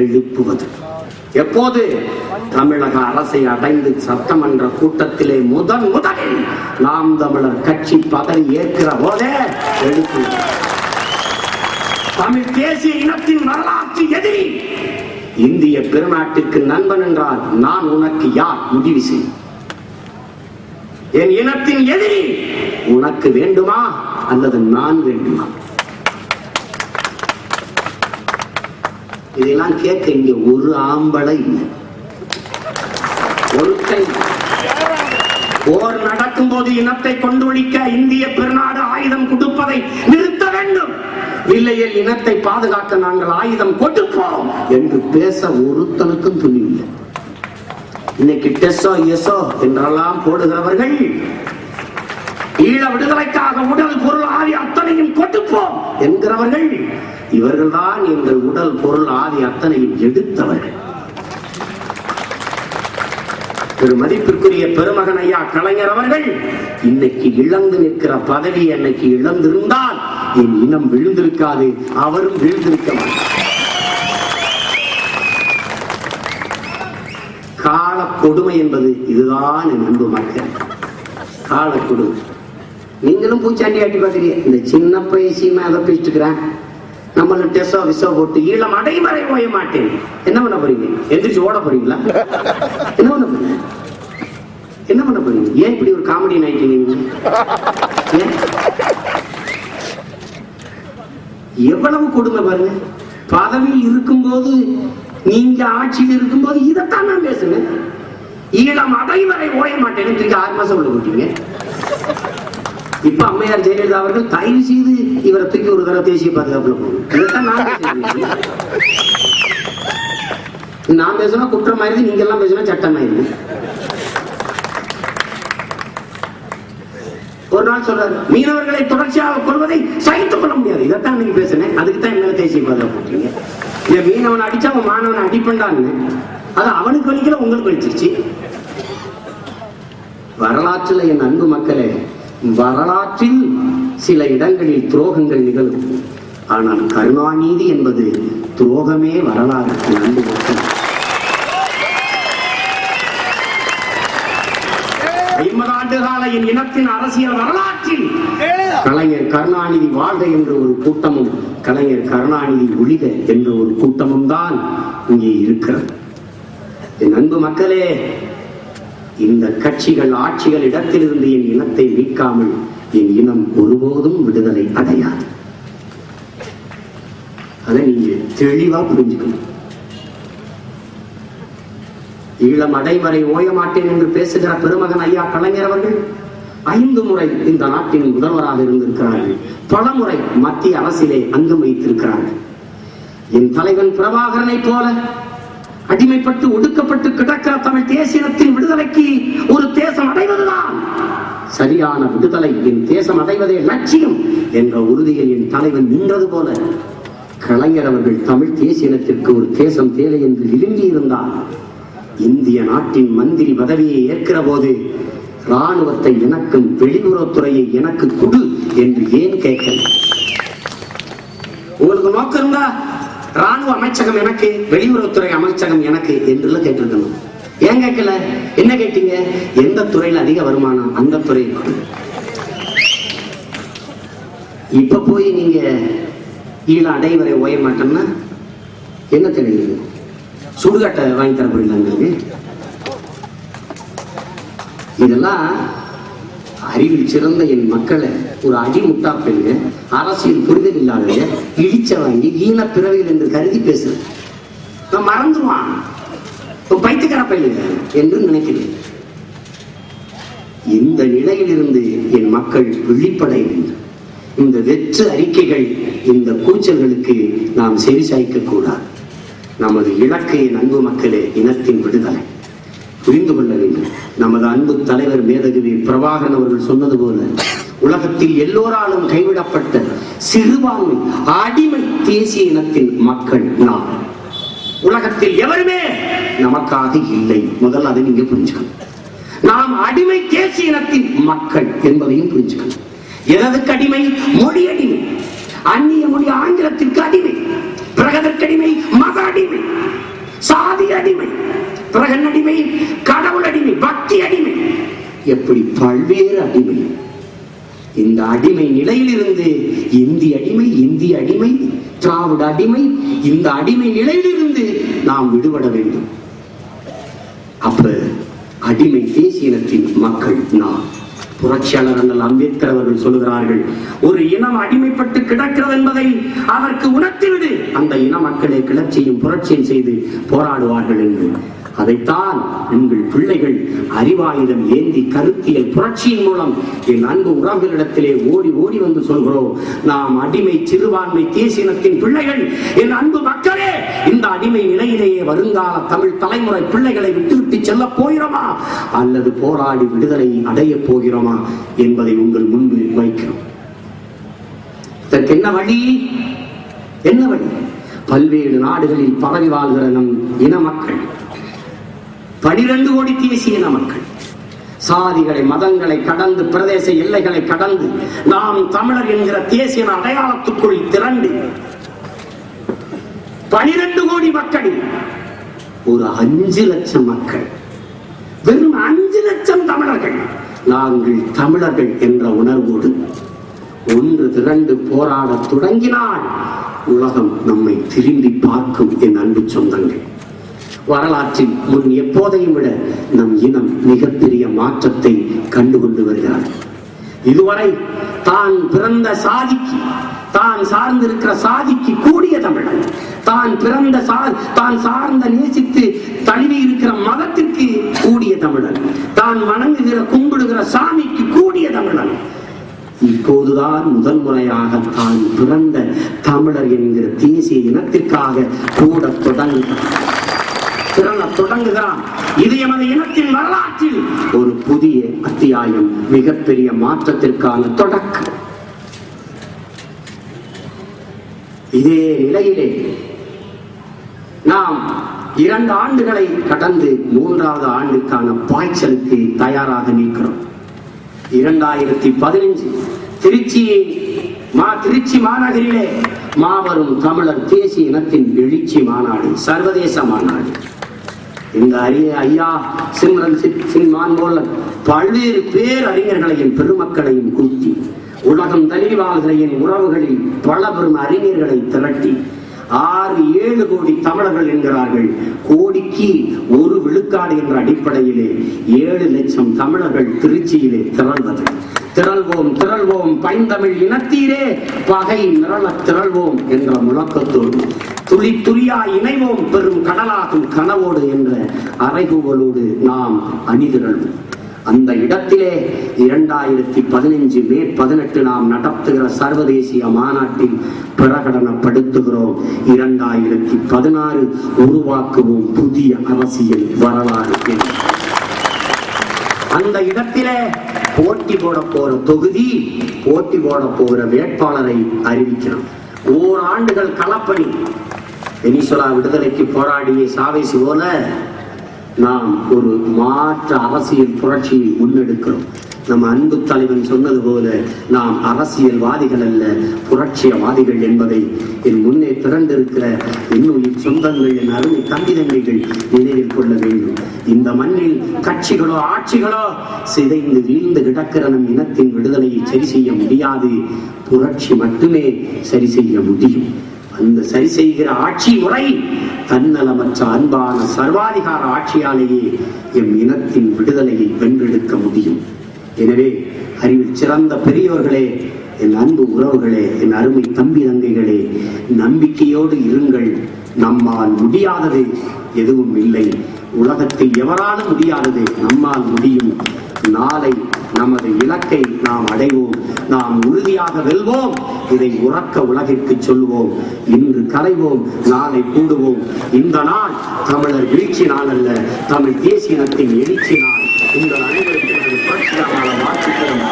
எழுப்புவது. எப்போது தமிழக அரசை அடைந்து சட்டமன்ற கூட்டத்திலே முதலில் நாம் தமிழர் கட்சி பதவி ஏற்கிற போதே எழுப்புவது. தமிழ் தேசிய இனத்தின் வரலாற்று எதிரி இந்திய பெருநாட்டிற்கு நண்பன் என்றால் நான் உனக்கு யார் முடிவு செய். என் இனத்தின் எதிரி உனக்கு வேண்டுமா அல்லது நான் வேண்டுமா? இதெல்லாம் கேட்க இங்க ஒரு ஆம்பளை இல்லை. போர் நடக்கும் போது இனத்தை கொண்டொழிக்க இந்திய பெருநாடு ஆயுதம் கொடுப்பதை நிறுத்த வேண்டும், இல்லையில் இனத்தை பாதுகாக்க நாங்கள் ஆயுதம் கொடுப்போம் என்று பேச ஒருத்தனுக்கும் துணிவில்லை. இன்னைக்கு டெஸ்ஸோ எஸ்ஓ என்றெல்லாம் போடுகிறவர்கள் ஈழ விடுதலைக்காக உடல் பொருள் ஆதி அத்தனையும் கொடுப்போம் என்கிறவர்கள் இவர்கள்தான் எங்கள் உடல் பொருள் ஆதி அத்தனையும் எடுத்தவர்கள். ஒரு மதிப்பிற்குரிய பெருமகன் ஐயா கலைஞர் அவர்கள் இன்னைக்கு இழந்து நிற்கிற பதவி அன்னைக்கு இழந்திருந்தால் என் இனம் விழுந்திருக்காது, அவரும் விழுந்திருக்க மாட்டார். கால கொடுமை என்பது இதுதான் என் அன்பு மக்கள். கால கொடுமை. நீங்களும் பூச்சாண்டி ஆட்டி பாக்குறீங்க. இந்த சின்ன பையசியமா அதை பேசிட்டுக்கிறேன், நம்மள டெஸ்ஸோ விசோ போட்டு ஈழம் அடைவரை ஓய மாட்டேன். என்ன பண்ண போறீங்க? எந்திரிச்சு ஓட போறீங்களா? என்ன பண்ண போறீங்க? என்ன பண்ண போறீங்க? ஏன் இப்படி ஒரு காமெடி ஆயிட்டீங்க? எவ்வளவு கொடுமை பாருங்க. பதவியில் இருக்கும்போது, நீங்க ஆட்சியில் இருக்கும்போது இதைத்தான் நான் பேசுனேன். ஈழம் அடைவரை ஓய மாட்டேன்னு 6 மாசம் உள்ள போட்டீங்க. இப்ப அம்மையார் ஜெயலலிதா அவர்கள் தயவு செய்து இவரை தூக்கி ஒரு தடவை தேசிய பாதுகாப்புல போகணும். இதைத்தான் நான் பேசினா குற்றம் ஆயிருது, நீங்க எல்லாம் பேசினா சட்டம் ஆயிருது. ஒரு நாள் சொல்றாரு, மீனவர்களை தொடர்ச்சியாக கொள்வதை சகித்துக் கொள்ள முடியாது. இதைத்தான் நீங்க பேசுனேன், அதுக்கு தான் என்ன தேசிய பாதுகாப்பு போட்டீங்க. இந்த மீனவனை அடிச்சா அவன் மாணவனை அடிப்பண்டான்னு, அது அவனுக்கு வலிக்கல, உங்களுக்கு வலிச்சிருச்சு. வரலாற்றில் என் அன்பு மக்களே, வரலாற்றில் சில இடங்களில் துரோகங்கள் நிகழும். ஆனால் கருணாநிதி என்பது துரோகமே வரலாறு. அன்பு மக்கள், 50 ஆண்டு கால என் இனத்தின் அரசியல் வரலாற்றில் கலைஞர் கருணாநிதி வாழ்க என்ற ஒரு கூட்டமும், கலைஞர் கருணாநிதி ஒழிக என்ற ஒரு கூட்டமும் தான் இங்கே இருக்கிறது. என் அன்பு மக்களே, இந்த கட்சிகள் ஆட்சிகள் இடத்திலிருந்து என் இனத்தை மீட்காமல் என் இனம் ஒருபோதும் விடுதலை அடையாது. அதை நீங்க தெளிவா புரிஞ்சுக்கணும். ஈழம் அடைவரை ஓய மாட்டேன் என்று பேசுகிற பெருமகன் ஐயா கலைஞர் அவர்கள் 5 முறை இந்த நாட்டின் முதல்வராக இருந்திருக்கிறார்கள். பல முறை மத்திய அரசிலே அங்கம் வைத்திருக்கிறார்கள். என் தலைவன் பிரபாகரனை போல அடிமைப்பட்டு ஒடுக்கப்பட்டு கிடக்கிற தமிழ் தேசியத்தின் விடுதலைக்கு ஒரு தேசம் அடைவதுதான் சரியான விடுதலை, என் தேசம் அடைவதே லட்சியம் என்ற உறுதியில் என் தலைவன் நின்றது போல கலைஞர் அவர்கள் தமிழ் தேசியத்திற்கு ஒரு தேசம் தேவை என்று விரும்பி இருந்தார். இந்திய நாட்டின் மந்திரி பதவியை ஏற்கிற போது ராணுவத்தை எனக்கும் வெளியுறவுத்துறையை எனக்கு கொடு என்று ஏன் கேட்கல? உங்களுக்கு நோக்கம் இருந்தா ராணுவ அமைச்சகம் எனக்கு, வெளியுறவுத்துறை அமைச்சகம் எனக்கு என்று கேட்டிருக்கணும். ஏன் கேட்கல? என்ன கேட்டீங்க? எந்த துறையில் அதிக வருமானம் அந்த துறை. இப்ப போய் நீங்க ஈழ அடைவரை ஓய மாட்டோம்னா என்ன தெரியுது? சுடுகாட்டை வாங்கி தர போறீங்களா? இதெல்லாம் அறிவில் சிறந்த என் மக்களை ஒரு அடிமுட்டா பெண்ணு, அரசியல் புரிதல் இல்லாத இடிச்ச வாங்கி ஈன பிறவிகள் என்று கருதி பேசுறது. நான் மறந்துடுவான், பைத்தியக்கார பையன் என்று நினைக்கிறேன். இந்த நிலையில் இருந்து என் மக்கள் விழிப்படை வேண்டும். இந்த வெற்று அறிக்கைகள், இந்த கூச்சல்களுக்கு நாம் செவிசாய்க்க கூடாது. நமது இலக்கு என் அன்பு மக்களே இனத்தின் விடுதலை. புரிந்து கொள்ள வேண்டும். நமது அன்பு தலைவர் மேதகுவி பிரபாகரன் அவர்கள் சொன்னது போல உலகத்தில் எல்லோராலும் கைவிடப்பட்ட சிறுபான்மை அடிமை தேசிய இனத்தின் மக்கள் நாம். உலகத்தில் எவருமே நமக்காக இல்லை. முதல்ல அதை நீங்க புரிஞ்சுக்கணும். நாம் அடிமை தேசிய இனத்தின் மக்கள் என்பதையும் புரிஞ்சுக்கணும். எதற்கு அடிமை? மொழி அடிமை, அந்நிய மொழி ஆங்கிலத்திற்கு அடிமை, பிறகு அதற்கு அடிமை மத அடிமை. அடிமை, பிறகு என்ன அடிமை? கடவுள் அடிமை, பக்தி அடிமை, எப்படி பல்வேறு அடிமை. இந்த அடிமை நிலையிலிருந்து இந்திய அடிமை, இந்திய அடிமை, திராவிட அடிமை, இந்த அடிமை நிலையிலிருந்து நாம் விடுபட வேண்டும். அப்ப அடிமை தேசியத்தின் மக்கள் நாம். புரட்சியாளர் அண்ணல் அம்பேத்கர் அவர்கள் சொல்லுகிறார்கள், ஒரு இனம் அடிமைப்பட்டு கிடக்கிறது என்பதை அதற்கு உணர்த்திவிடு, அந்த இன மக்களே கிளர்ச்சியும் புரட்சியும் செய்து போராடுவார்கள் என்று. அதைத்தான் எங்கள் பிள்ளைகள் அறிவாயுதம் ஏந்தி கருத்தியல் புரட்சியின் மூலம் என் அன்பு உறவுகளிடத்திலே ஓடி ஓடி வந்து சொல்கிறோம். நாம் அடிமை சிறுபான்மை தேசியத்தின் பிள்ளைகள். என் அன்பு மக்களே, இந்த அடிமை நிலையிலேயே வருங்கால தமிழ் தலைமுறை பிள்ளைகளை விட்டுவிட்டு செல்ல போகிறோமா அல்லது போராடி விடுதலை அடைய போகிறோமா என்பதை உங்கள் முன்பு வைக்கிறோம். இதற்கு என்ன வழி? என்ன வழி? பல்வேறு நாடுகளில் பரவி வாழ்கிற நம் இன மக்கள், 12 கோடி தேசிய இன மக்கள், சாதிகளை மதங்களை கடந்து பிரதேச எல்லைகளை கடந்து நாம் தமிழர் என்கிற தேசிய அடையாளத்துக்குள் திரண்டு 12 கோடி மக்களில் ஒரு 5 லட்சம் மக்கள், வெறும் 5 லட்சம் தமிழர்கள் நாங்கள் தமிழர்கள் என்ற உணர்வோடு ஒன்று திரண்டு போராட தொடங்கினால் உலகம் நம்மை திரும்பி பார்க்கும். என் அன்பு சொந்தங்கள், வரலாற்றில் முன் எப்போதையும் விட நம் இனம் மிகப்பெரிய மாற்றத்தை கண்டுகொண்டு வருகிறார். இதுவரை தான் பிறந்த சாதிக்கு, தான் சார்ந்திருக்கிற சாதிக்கு கூடிய தமிழன், தான் பிறந்த தான் சார்ந்த நேசித்து தழுவி இருக்கிற மதத்திற்கு கூடிய தமிழன், தான் வணங்குகிற கும்பிடுகிற சாமிக்கு கூடிய தமிழன், இப்போதுதான் முதல் முறையாக தான் பிறந்த தமிழர் என்கிற தேசிய இனத்திற்காக கூட தொடங்குகிறான். இது எமது இனத்தின் வரலாற்றில் ஒரு புதிய அத்தியாயம், மிகப்பெரிய மாற்றத்திற்கான தொடக்கம். இதே நிலையிலே நாம் 2 ஆண்டுகளை கடந்து 3வது ஆண்டுக்கான பாய்ச்சலுக்கு தயாராக நிற்கிறோம். 2015 திருச்சி மாநகரிலே மாபெரும் தமிழர் தேசிய இனத்தின் எழுச்சி மாநாடு, சர்வதேச மாநாடு. இந்த ஐயா சிம்ரன் சின்மான் போல பல்வேறு பேரறிஞர்களையும் பெருமக்களையும் கூட்டி உலகம் தழுவாகிற என் உறவுகளில் பல பெரும் அறிஞர்களை திரட்டி 6-7 கோடி தமிழர்கள் என்கிறார்கள். கோடிக்கு 1 விழுக்காடு என்ற அடிப்படையிலே 7 லட்சம் தமிழர்கள் திருச்சியிலே திரள்வோம் திரள்வோம் பைந்தமிழ் இனத்தீரே பகை நிரள திரள்வோம் என்ற முழக்கத்தோடு துளி துளியா இணைவோம் பெரும் கடலாகும் கனவோடு என்ற அறைகூவலோடு நாம் அணிதிரள்வோம். அந்த இடத்திலே 2015 மே 18 நாம் நடத்துகிற சர்வதேசிய மாநாட்டில் பிரகடனப்படுத்துகிறோம். 2016 உருவாக்குவோம் புதிய அரசியல் வரலாறு. அந்த இடத்திலே போட்டி போட போற தொகுதி, போட்டி போட போகிற வேட்பாளரை அறிவிக்கிறோம். 4 ஆண்டுகள் களப்பணி. வெனிசுலா விடுதலைக்கு போராடிய சாவேஸ் போல நாம் ஒரு மாற்று அரசியல் புரட்சியை முன்னெடுக்கிறோம். நம்ம அன்பு தலைவன் சொன்னது போல நாம் அரசியல்வாதிகள் அல்ல, புரட்சியவாதிகள் என்பதை என் முன்னே திரண்டிருக்கிற என்னுடைய சொந்தங்கள், என் அருமை தம்பிதங்கைகள் நினைவில் கொள்ள வேண்டும். இந்த மண்ணில் கட்சிகளோ ஆட்சிகளோ சிதைந்து வீழ்ந்து கிடக்கிற நம் இனத்தின் விடுதலையை சரி செய்ய முடியாது. புரட்சி மட்டுமே சரி செய்ய முடியும். அந்த சரி செய்கிற ஆட்சி முறை தன்னலமற்ற அன்பான சர்வாதிகார ஆட்சியாலேயே எம் இனத்தின் விடுதலையை வென்றெடுக்க முடியும். எனவே அறிவில் சிறந்த பெரியவர்களே, என் அன்பு உறவுகளே, என் அருமை தம்பி தங்கைகளே, நம்பிக்கையோடு இருங்கள். நம்மால் முடியாதது எதுவும் இல்லை. உலகத்தில் எவராலும் முடியாதது நம்மால் முடியும். நாளை நமது இலக்கை நாம் அடைவோம். நாம் உறுதியாக வெல்வோம். இதை உறக்க உலகிற்கு சொல்வோம். இன்று கரைவோம், நாளை கூடுவோம். இந்த நாள் தமிழர் வீழ்ச்சி நாள் அல்ல, தமிழ் தேசியத்தின் எழுச்சி நாள். உங்கள் அனைவருக்கும் வாழ்த்துக்களும்